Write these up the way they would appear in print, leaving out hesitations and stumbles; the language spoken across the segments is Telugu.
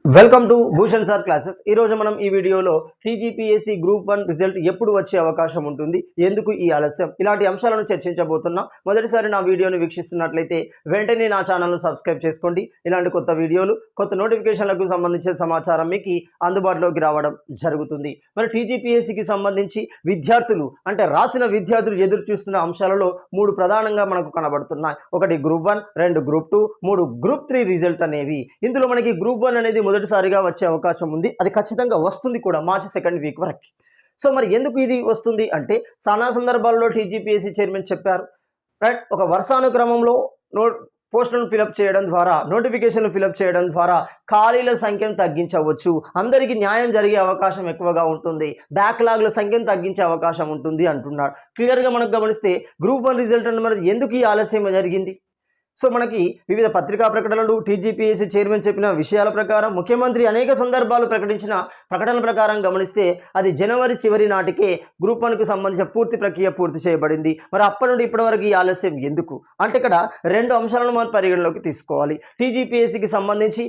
Welcome to Bhushan sir classes. ఈరోజు మనం ఈ వీడియోలో టీజీపీఎస్సీ గ్రూప్ 1 రిజల్ట్ ఎప్పుడు వచ్చే అవకాశం ఉంటుంది, ఎందుకు ఈ ఆలస్యం, ఇలాంటి అంశాలను చర్చించబోతున్నాం. మొదటిసారి నా వీడియోని వీక్షిస్తున్నట్లయితే వెంటనే నా ఛానల్ను సబ్స్క్రైబ్ చేసుకోండి. ఇలాంటి కొత్త వీడియోలు, కొత్త నోటిఫికేషన్లకు సంబంధించిన సమాచారం మీకు అందుబాటులోకి రావడం జరుగుతుంది. మరి టీజీపీఎస్సీకి సంబంధించి విద్యార్థులు అంటే రాసిన విద్యార్థులు ఎదురు చూస్తున్న అంశాలలో 3 ప్రధానంగా మనకు కనబడుతున్నాయి. ఒకటి గ్రూప్ 1, 2 గ్రూప్ 2, 3 గ్రూప్ 3 రిజల్ట్ అనేవి. ఇందులో మనకి గ్రూప్ 1 అనేది మొదటిసారిగా వచ్చే అవకాశం ఉంది. అది ఖచ్చితంగా వస్తుంది కూడా మార్చి 2nd వీక్ వరకు. సో మరి ఎందుకు ఇది వస్తుంది అంటే చాలా సందర్భాల్లో టీజీపీఎస్సీ చైర్మన్ చెప్పారు, రైట్, ఒక వర్షానుక్రమంలో పోస్టులను ఫిలప్ చేయడం ద్వారా, నోటిఫికేషన్లు ఫిలప్ చేయడం ద్వారా ఖాళీల సంఖ్యను తగ్గించవచ్చు, అందరికీ న్యాయం జరిగే అవకాశం ఎక్కువగా ఉంటుంది, బ్యాక్లాగ్ల సంఖ్యను తగ్గించే అవకాశం ఉంటుంది అంటున్నాడు. క్లియర్గా మనకు గమనిస్తే గ్రూప్ 1 రిజల్ట్ అన్నది ఎందుకు ఈ ఆలస్యం జరిగింది. సో మనకి వివిధ పత్రికా ప్రకటనలు, టీజీపీఎస్సీ చైర్మన్ చెప్పిన విషయాల ప్రకారం, ముఖ్యమంత్రి అనేక సందర్భాలు ప్రకటించిన ప్రకటనల ప్రకారం గమనిస్తే అది జనవరి చివరి నాటికే గ్రూప్ 1కు సంబంధించిన పూర్తి ప్రక్రియ పూర్తి చేయబడింది. మరి అప్పటి నుండి ఇప్పటి వరకు ఈ ఆలస్యం ఎందుకు అంటే ఇక్కడ 2 అంశాలను మనం పరిగణలోకి తీసుకోవాలి. టీజీపీఎస్సీకి సంబంధించి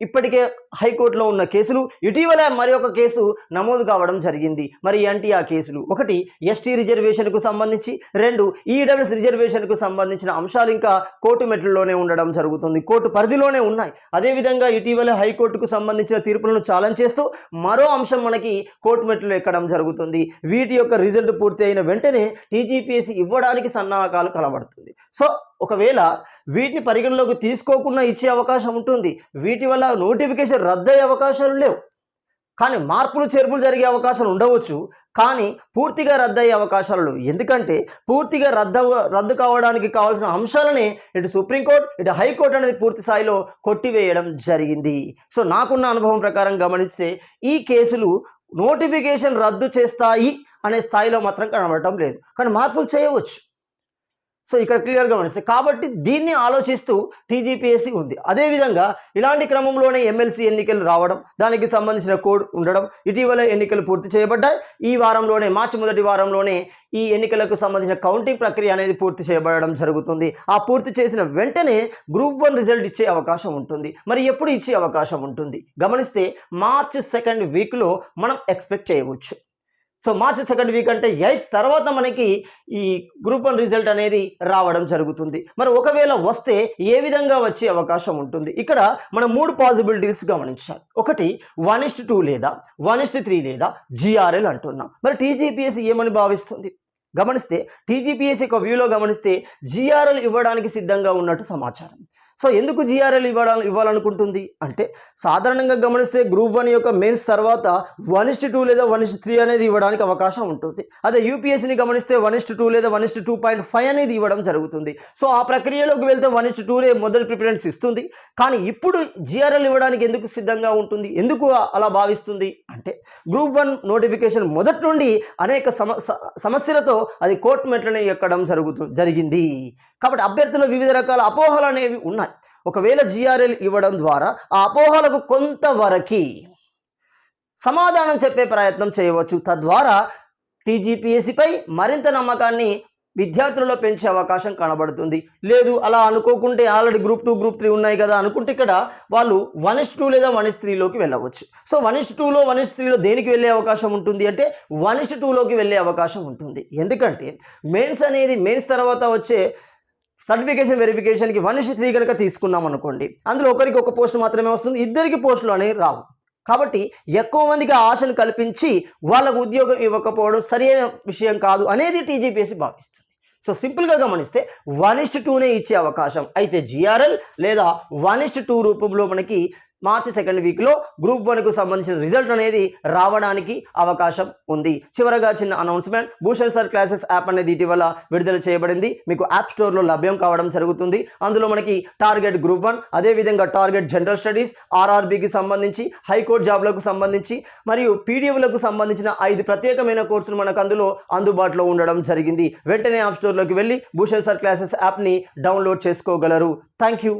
ఇప్పటికే హైకోర్టులో ఉన్న కేసులు, ఇటీవల మరి ఒక కేసు నమోదు కావడం జరిగింది. మరి ఏంటి ఆ కేసులు? ఒకటి ఎస్టీ రిజర్వేషన్కు సంబంధించి, 2 ఈడబ్ల్యూఎస్ రిజర్వేషన్కు సంబంధించిన అంశాలు ఇంకా కోర్టు మెట్లలోనే ఉండడం జరుగుతుంది, కోర్టు పరిధిలోనే ఉన్నాయి. అదేవిధంగా ఇటీవల హైకోర్టుకు సంబంధించిన తీర్పులను ఛాలెంజ్ చేస్తూ మరో అంశం మనకి కోర్టు మెట్లు ఎక్కడం జరుగుతుంది. వీటి యొక్క రిజల్ట్ పూర్తి అయిన వెంటనే టీజీపీఎస్సీ ఇవ్వడానికి సన్నాహకాలు కనబడుతుంది. సో ఒకవేళ వీటిని పరిగణలోకి తీసుకోకుండా ఇచ్చే అవకాశం ఉంటుంది. వీటి వల్ల నోటిఫికేషన్ రద్దయ్యే అవకాశాలు లేవు, కానీ మార్పులు చేర్పులు జరిగే అవకాశాలు ఉండవచ్చు, కానీ పూర్తిగా రద్దయ్యే అవకాశాలు లేవు. ఎందుకంటే పూర్తిగా రద్దు కావడానికి కావాల్సిన అంశాలనే ఇటు సుప్రీంకోర్టు, ఇటు హైకోర్టు అనేది పూర్తి స్థాయిలో కొట్టివేయడం జరిగింది. సో నాకున్న అనుభవం ప్రకారం గమనిస్తే ఈ కేసులు నోటిఫికేషన్ రద్దు చేస్తాయి అనే స్థాయిలో మాత్రం కనబడటం లేదు, కానీ మార్పులు చేయవచ్చు. సో ఇక్కడ క్లియర్గా గమనిస్తే, కాబట్టి దీన్ని ఆలోచిస్తూ టీజీపీఎస్సీ ఉంది. అదేవిధంగా ఇలాంటి క్రమంలోనే ఎమ్మెల్సీ ఎన్నికలు రావడం, దానికి సంబంధించిన కోడ్ ఉండడం, ఇటీవల ఎన్నికలు పూర్తి చేయబడ్డాయి. ఈ వారంలోనే, మార్చి మొదటి వారంలోనే ఈ ఎన్నికలకు సంబంధించిన కౌంటింగ్ ప్రక్రియ అనేది పూర్తి చేయబడడం జరుగుతుంది. ఆ పూర్తి చేసిన వెంటనే గ్రూప్ 1 రిజల్ట్ ఇచ్చే అవకాశం ఉంటుంది. మరి ఎప్పుడు ఇచ్చే అవకాశం ఉంటుంది గమనిస్తే మార్చి 2nd వీక్లో మనం ఎక్స్పెక్ట్ చేయవచ్చు. సో మార్చి 2nd వీక్ అంటే 8th తర్వాత మనకి ఈ గ్రూప్ 1 రిజల్ట్ అనేది రావడం జరుగుతుంది. మరి ఒకవేళ వస్తే ఏ విధంగా వచ్చే అవకాశం ఉంటుంది? ఇక్కడ మనం 3 పాసిబిలిటీస్ గమనించాలి. ఒకటి 1:2 లేదా 1:3 లేదా GRL అంటున్నాం. మరి టీజీపీఎస్సీ ఏమని భావిస్తుంది గమనిస్తే, టీజీపీఎస్సీ ఒక వ్యూలో గమనిస్తే GRL ఇవ్వడానికి సిద్ధంగా ఉన్నట్టు సమాచారం. సో ఎందుకు GRL ఇవ్వాలనుకుంటుంది అంటే సాధారణంగా గమనిస్తే గ్రూప్ 1 యొక్క మెయిన్స్ తర్వాత 1:2 లేదా 1:3 అనేది ఇవ్వడానికి అవకాశం ఉంటుంది. అదే యూపీఎస్సీని గమనిస్తే 1:2 లేదా 1:2.5 అనేది ఇవ్వడం జరుగుతుంది. సో ఆ ప్రక్రియలోకి వెళ్తే 1:2 మొదటి ప్రిఫరెన్స్ ఇస్తుంది. కానీ ఇప్పుడు GRL ఇవ్వడానికి ఎందుకు సిద్ధంగా ఉంటుంది, ఎందుకు అలా భావిస్తుంది అంటే గ్రూప్ 1 నోటిఫికేషన్ మొదటి నుండి అనేక సమస్యలతో అది కోర్టు మెట్లని ఎక్కడం జరిగింది. కాబట్టి అభ్యర్థులు వివిధ రకాల అపోహలు అనేవి ఉన్నాయి. ఒకవేళ GRL ఇవ్వడం ద్వారా ఆ అపోహలకు కొంతవరకు సమాధానం చెప్పే ప్రయత్నం చేయవచ్చు. తద్వారా టీజీపీఎస్సీపై మరింత నమ్మకాన్ని విద్యార్థులలో పెంచే అవకాశం కనబడుతుంది. లేదు అలా అనుకోకుంటే ఆల్రెడీ గ్రూప్ 2, గ్రూప్ 3 ఉన్నాయి కదా అనుకుంటే ఇక్కడ వాళ్ళు 1:2 లేదా 1:3లోకి వెళ్ళవచ్చు. సో 1:2లో 1:3లో దేనికి వెళ్ళే అవకాశం ఉంటుంది అంటే 1:2లోకి వెళ్ళే అవకాశం ఉంటుంది. ఎందుకంటే మెయిన్స్ తర్వాత వచ్చే సర్టిఫికేషన్ వెరిఫికేషన్కి 1:3 కనుక తీసుకున్నాం అనుకోండి, అందులో ఒకరికి ఒక పోస్ట్ మాత్రమే వస్తుంది, ఇద్దరికి పోస్టులు అనేవి రావు. కాబట్టి ఎక్కువ మందికి ఆశను కల్పించి వాళ్ళకు ఉద్యోగం ఇవ్వకపోవడం సరైన విషయం కాదు అనేది టీజీపీఎస్సీ భావిస్తుంది. సో సింపుల్గా గమనిస్తే 1:2నే ఇచ్చే అవకాశం అయితే GRL లేదా 1:2 రూపంలో మనకి మార్చి 2nd వీక్లో గ్రూప్ 1కు సంబంధించిన రిజల్ట్ అనేది రావడానికి అవకాశం ఉంది. చివరగా చిన్న announcement, Bhushan sir classes app అనేది ఇటీవల విడుదల చేయబడింది. మీకు యాప్ స్టోర్లో లభ్యం కావడం జరుగుతుంది. అందులో మనకి టార్గెట్ గ్రూప్ 1, అదేవిధంగా టార్గెట్ జనరల్ స్టడీస్, RRBకి సంబంధించి, హైకోర్టు జాబ్లకు సంబంధించి మరియు పీడిఎఫ్లకు సంబంధించిన 5 ప్రత్యేకమైన కోర్సులు మనకు అందులో అందుబాటులో ఉండడం జరిగింది. వెంటనే యాప్ స్టోర్లోకి వెళ్ళి భూషణ్ సార్ క్లాసెస్ యాప్ని డౌన్లోడ్ చేసుకోగలరు. Thank you.